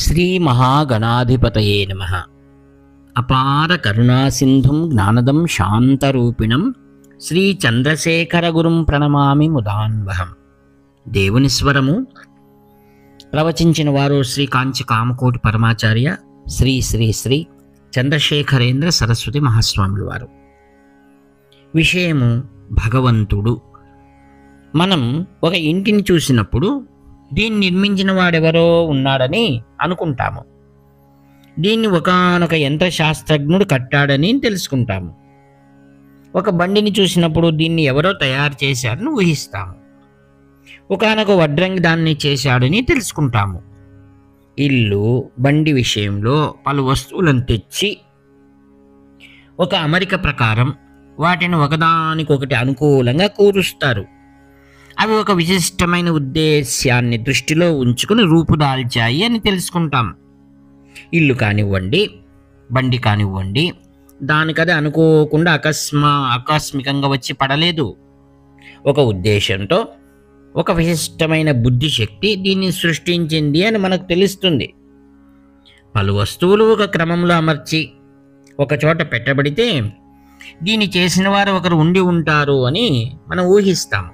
శ్రీ మహాగణాధిపతయే నమః. అపార కరుణాసింధుం జ్ఞానదం శాంతరూపిణం శ్రీ చంద్రశేఖర గురుం ప్రణమామి ముదాన్వహం. దేవుని స్వరము ప్రవచించిన వారు శ్రీ కాంచి కామకోటి పరమాచార్య శ్రీ శ్రీ శ్రీ చంద్రశేఖరేంద్ర సరస్వతి మహాస్వాములు వారు. విషయము భగవంతుడు. మనం ఒక ఇంటిని చూసినప్పుడు దీన్ని నిర్మించిన వాడెవరో ఉన్నాడని అనుకుంటాము. దీన్ని ఒకానొక యంత్రశాస్త్రజ్ఞుడు కట్టాడని తెలుసుకుంటాము. ఒక బండిని చూసినప్పుడు దీన్ని ఎవరో తయారు చేశారని ఊహిస్తాము. ఒకానొక వడ్రంగి దాన్ని చేశాడని తెలుసుకుంటాము. ఇల్లు, బండి విషయంలో పలు వస్తువులను తెచ్చి ఒక అమరిక ప్రకారం వాటిని ఒకదానికొకటి అనుకూలంగా కూరుస్తారు. అవి ఒక విశిష్టమైన ఉద్దేశ్యాన్ని దృష్టిలో ఉంచుకుని రూపుదాల్చాయి అని తెలుసుకుంటాం. ఇల్లు కానివ్వండి, బండి కానివ్వండి, దానికది అనుకోకుండా ఆకస్మికంగా వచ్చి పడలేదు. ఒక ఉద్దేశంతో ఒక విశిష్టమైన బుద్ధిశక్తి దీన్ని సృష్టించింది అని మనకు తెలుస్తుంది. పలు వస్తువులు ఒక క్రమంలో అమర్చి ఒక చోట పెట్టబడితే దీన్ని చేసిన వారు ఒకరు ఉండి ఉంటారు అని మనం ఊహిస్తాము.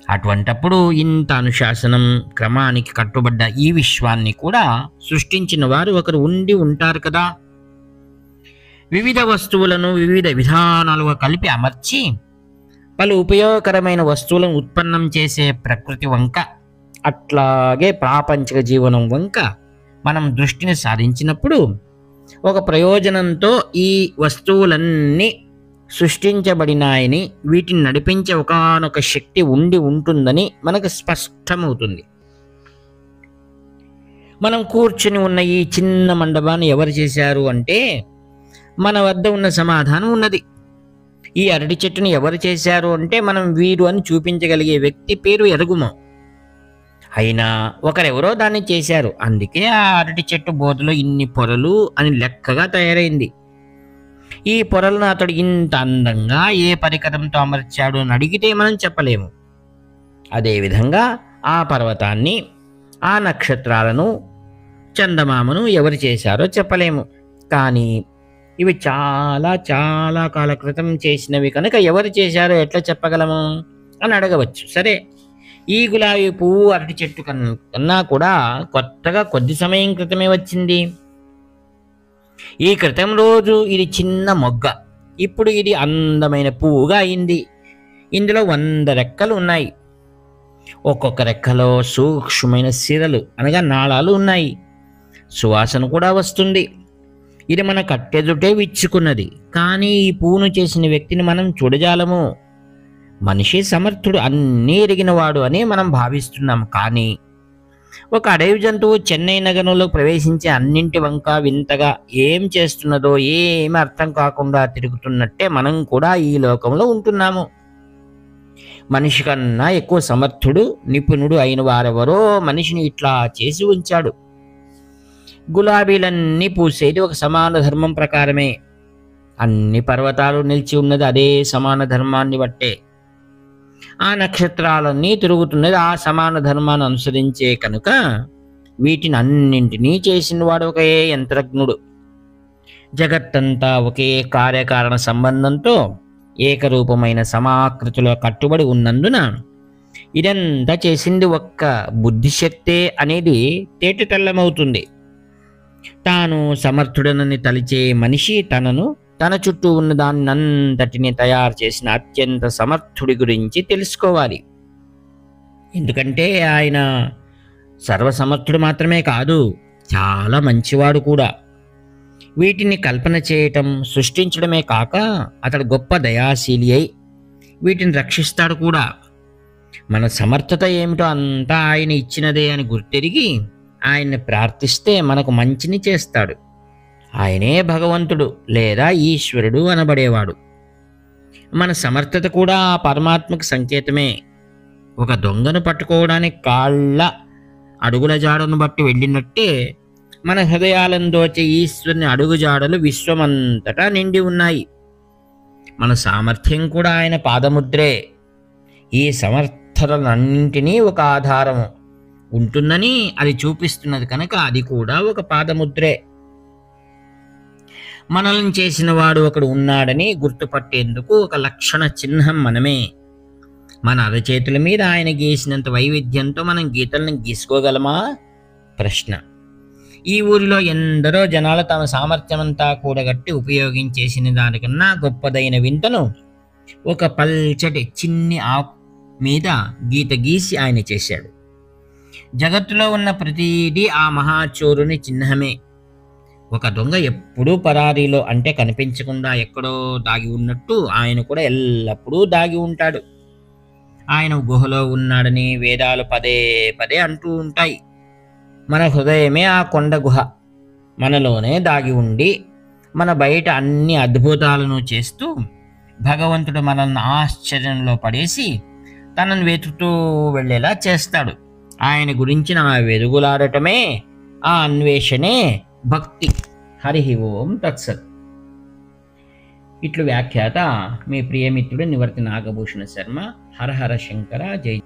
అటువంటప్పుడు ఇంత అనుశాసనం, క్రమానికి కట్టుబడ్డ ఈ విశ్వాన్ని కూడా సృష్టించిన వారు ఒకరు ఉండి ఉంటారు కదా. వివిధ వస్తువులను వివిధ విధానాలుగా కలిపి అమర్చి పలు ఉపయోగకరమైన వస్తువులను ఉత్పన్నం చేసే ప్రకృతి వంక, అట్లాగే ప్రాపంచిక జీవనం వంక మనం దృష్టిని సారించినప్పుడు ఒక ప్రయోజనంతో ఈ వస్తువులన్నీ సృష్టించబడినాయని, వీటిని నడిపించే ఒకానొక శక్తి ఉండి ఉంటుందని మనకు స్పష్టమవుతుంది. మనం కూర్చుని ఉన్న ఈ చిన్న మండపాన్ని ఎవరు చేశారు అంటే మన వద్ద ఉన్న సమాధానం ఉన్నది. ఈ అరటి చెట్టుని ఎవరు చేశారు అంటే మనం వీరు అని చూపించగలిగే వ్యక్తి పేరు ఎరుగుము. అయినా ఒకరెవరో దాన్ని చేశారు, అందుకే ఆ అరటి చెట్టు బోధలో ఇన్ని పొరలు అని లెక్కగా తయారైంది. ఈ పొరలను అతడు ఇంత అందంగా ఏ పరికరంతో అమర్చాడు అని అడిగితే మనం చెప్పలేము. అదేవిధంగా ఆ పర్వతాన్ని, ఆ నక్షత్రాలను, చందమామను ఎవరు చేశారో చెప్పలేము. కానీ ఇవి చాలా చాలా కాల క్రితం చేసినవి కనుక ఎవరు చేశారో ఎట్లా చెప్పగలము అని అడగవచ్చు. సరే, ఈ గులాబీ పువ్వు అరటి చెట్టు కన్నా కూడా కొత్తగా కొద్ది సమయం క్రితమే వచ్చింది. ఈ క్రితం రోజు ఇది చిన్న మొగ్గ, ఇప్పుడు ఇది అందమైన పువ్వుగా అయింది. ఇందులో 100 రెక్కలు ఉన్నాయి. ఒక్కొక్క రెక్కలో సూక్ష్మమైన సిరలు అనగా నాళాలు ఉన్నాయి. సువాసన కూడా వస్తుంది. ఇది మన కట్టెదుటే విచ్చుకున్నది. కానీ ఈ పువ్వును చేసిన వ్యక్తిని మనం చూడజాలము. మనిషి సమర్థుడు, అన్నీ ఎరిగినవాడు అని మనం భావిస్తున్నాం. కానీ ఒక అడవి జంతువు చెన్నై నగరంలో ప్రవేశించి అన్నింటి వంక వింతగా ఏం చేస్తున్నదో ఏమి అర్థం కాకుండా తిరుగుతున్నట్టే మనం కూడా ఈ లోకంలో ఉంటున్నాము. మనిషి కన్నా ఎక్కువ సమర్థుడు, నిపుణుడు అయిన వారెవరో మనిషిని ఇట్లా చేసి ఉంచాడు. గులాబీలన్నీ పూసేది ఒక సమాన ధర్మం ప్రకారమే. అన్ని పర్వతాలు నిలిచి ఉన్నది అదే సమాన ధర్మాన్ని బట్టే. ఆ నక్షత్రాలన్నీ తిరుగుతున్నది ఆ సమాన ధర్మాన్ని అనుసరించే కనుక వీటిని అన్నింటినీ చేసిన వాడు ఒకే యంత్రజ్ఞుడు. జగత్తంతా ఒకే కార్యకారణ సంబంధంతో ఏకరూపమైన సమాకృతిలో కట్టుబడి ఉన్నందున ఇదంతా చేసింది ఒక్క బుద్ధిశక్తే అనేది తేటతెల్లమవుతుంది. తాను సమర్థుడనని తలిచే మనిషి తన చుట్టూ ఉన్న దాన్నంతటిని తయారు చేసిన అత్యంత సమర్థుడి గురించి తెలుసుకోవాలి. ఎందుకంటే ఆయన సర్వసమర్థుడు మాత్రమే కాదు, చాలా మంచివాడు కూడా. వీటిని కల్పన చేయటం, సృష్టించడమే కాక అతడు గొప్ప దయాశీలి అయి వీటిని రక్షిస్తాడు కూడా. మన సమర్థత ఏమిటో అంతా ఆయన ఇచ్చినదే అని గుర్తెరిగి ఆయన్ని ప్రార్థిస్తే మనకు మంచిని చేస్తాడు. ఆయనే భగవంతుడు లేదా ఈశ్వరుడు అనబడేవాడు. మన సమర్థత కూడా ఆ పరమాత్మకు సంకేతమే. ఒక దొంగను పట్టుకోవడానికి కాళ్ళ అడుగుల జాడను బట్టి వెళ్ళినట్టే మన హృదయాలను దోచే ఈశ్వరుని అడుగుజాడలు విశ్వమంతటా నిండి ఉన్నాయి. మన సామర్థ్యం కూడా ఆయన పాదముద్రే. ఈ సమర్థతలన్నింటినీ ఒక ఆధారము, ఉంటుందని అది చూపిస్తున్నది కనుక అది కూడా ఒక పాదముద్రే. మనల్ని చేసిన వాడు ఒకడు ఉన్నాడని గుర్తుపట్టేందుకు ఒక లక్షణ చిహ్నం మనమే. మన అరచేతుల మీద ఆయన గీసినంత వైవిధ్యంతో మనం గీతలను గీసుకోగలమా? ప్రశ్న. ఈ ఊరిలో ఎందరో జనాలు తమ సామర్థ్యమంతా కూడగట్టి ఉపయోగించేసిన దానికన్నా గొప్పదైన వింతను ఒక పల్చటి చిన్ని ఆకు మీద గీత గీసి ఆయన చేశాడు. జగత్తులో ఉన్న ప్రతిదీ ఆ మహాచోరుని చిహ్నమే. ఒక దొంగ ఎప్పుడూ పరారీలో, అంటే కనిపించకుండా ఎక్కడో దాగి ఉన్నట్టు ఆయన కూడా ఎల్లప్పుడూ దాగి ఉంటాడు. ఆయన గుహలో ఉన్నాడని వేదాలు పదే పదే అంటూ ఉంటాయి. మన హృదయమే ఆ కొండ గుహ. మనలోనే దాగి ఉండి మన బయట అన్ని అద్భుతాలను చేస్తూ భగవంతుడు మనల్ని ఆశ్చర్యంలో పడేసి తనను వెతుకుతూ వెళ్ళేలా చేస్తాడు. ఆయన గురించిన ఆ వెలుగులాడటమే, ఆ అన్వేషణే భక్తి. హరి ఓం తత్సత్. ఇట్లు వ్యాఖ్యాత మీ ప్రియమిత్రుడు నివర్తి నాగభూషణ శర్మ. హర హర శంకర. జై